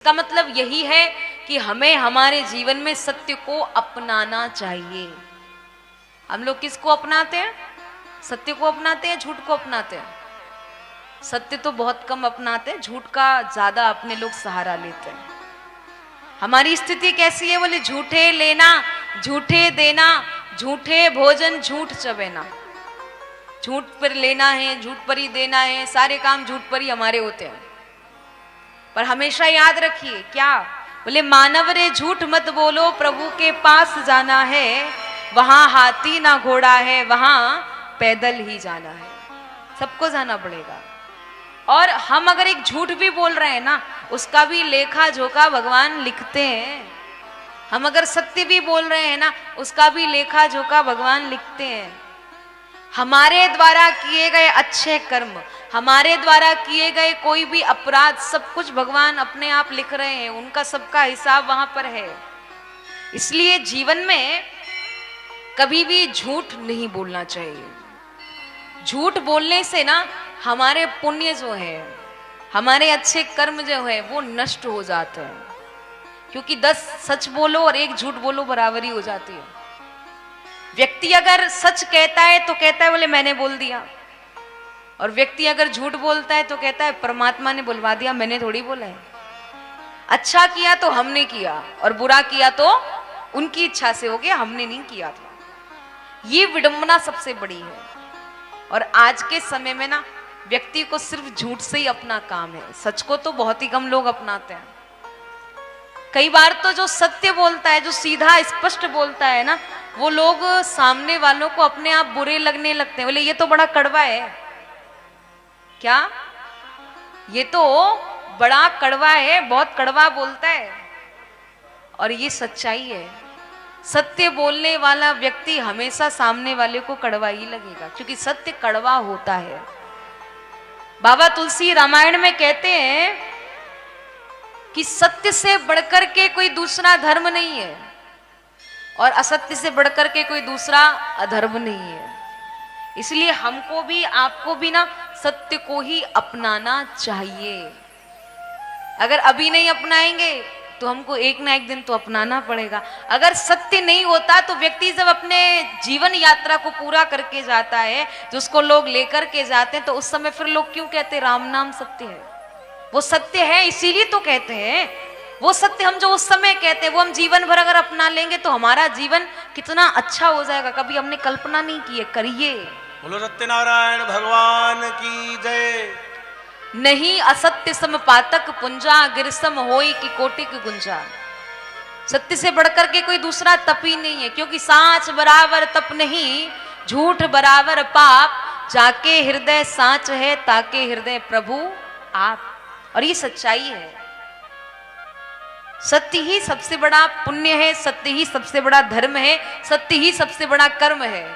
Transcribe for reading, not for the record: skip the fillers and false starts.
इसका मतलब यही है कि हमें हमारे जीवन में सत्य को अपनाना चाहिए। हम लोग किसको अपनाते हैं? सत्य को अपनाते हैं, झूठ को अपनाते हैं? सत्य तो बहुत कम अपनाते हैं, झूठ का ज्यादा अपने लोग सहारा लेते हैं। हमारी स्थिति कैसी है? बोले झूठे लेना, झूठे देना, झूठे भोजन, झूठ चबेना। झूठ पर लेना है, झूठ पर ही देना है, सारे काम झूठ पर ही हमारे होते हैं। पर हमेशा याद रखिए, क्या बोले? मानव रे झूठ मत बोलो, प्रभु के पास जाना है, वहां हाथी ना घोड़ा है, वहां पैदल ही जाना है। सबको जाना पड़ेगा। और हम अगर एक झूठ भी बोल रहे हैं ना, उसका भी लेखा जोखा भगवान लिखते हैं। हम अगर सत्य भी बोल रहे हैं ना, उसका भी लेखा जोखा भगवान लिखते हैं। हमारे द्वारा किए गए अच्छे कर्म, हमारे द्वारा किए गए कोई भी अपराध, सब कुछ भगवान अपने आप लिख रहे हैं। उनका सबका हिसाब वहां पर है। इसलिए जीवन में कभी भी झूठ नहीं बोलना चाहिए। झूठ बोलने से ना हमारे पुण्य जो है, हमारे अच्छे कर्म जो है, वो नष्ट हो जाते हैं। क्योंकि 10 सच बोलो और 1 झूठ बोलो बराबरी हो जाती है। व्यक्ति अगर सच कहता है तो कहता है बोले मैंने बोल दिया, और व्यक्ति अगर झूठ बोलता है तो कहता है परमात्मा ने बुलवा दिया, मैंने थोड़ी बोला है। अच्छा किया तो हमने किया, और बुरा किया तो उनकी इच्छा से हो गया, हमने नहीं किया था। ये विडंबना सबसे बड़ी है। और आज के समय में ना व्यक्ति को सिर्फ झूठ से ही अपना काम है, सच को तो बहुत ही कम लोग अपनाते हैं। कई बार तो जो सत्य बोलता है, जो सीधा स्पष्ट बोलता है ना, वो लोग सामने वालों को अपने आप बुरे लगने लगते हैं। बोले ये तो बड़ा कड़वा है। क्या? ये तो बड़ा कड़वा है, बहुत कड़वा बोलता है। और ये सच्चाई है। सत्य बोलने वाला व्यक्ति हमेशा सामने वाले को कड़वा ही लगेगा, क्योंकि सत्य कड़वा होता है। बाबा तुलसी रामायण में कहते हैं कि सत्य से बढ़कर के कोई दूसरा धर्म नहीं है, और असत्य से बढ़कर के कोई दूसरा अधर्म नहीं है। इसलिए हमको भी, आपको भी ना सत्य को ही अपनाना चाहिए। अगर अभी नहीं अपनाएंगे तो हमको एक ना एक दिन तो अपनाना पड़ेगा। अगर सत्य नहीं होता तो व्यक्ति जब अपने जीवन यात्रा को पूरा करके जाता है, जो उसको लोग लेकर के जाते हैं, तो उस समय फिर लोग क्यों कहते हैं राम नाम सत्य है? वो सत्य है इसीलिए तो कहते हैं। वो सत्य हम जो उस समय कहते हैं, वो हम जीवन भर अगर अपना लेंगे तो हमारा जीवन कितना अच्छा हो जाएगा, कभी हमने कल्पना नहीं की है। करिए। बोलो सत्यनारायण भगवान की जय। नहीं असत्य सम पातक पुंजा, गिरसम होई की कोटि की गुंजा। सत्य से बढ़कर के कोई दूसरा तप ही नहीं है, क्योंकि सांच बराबर तप नहीं, झूठ बराबर पाप, जाके हृदय सांच है, ताके हृदय प्रभु आप। और ये सच्चाई है। सत्य ही सबसे बड़ा पुण्य है, सत्य ही सबसे बड़ा धर्म है, सत्य ही सबसे बड़ा कर्म है।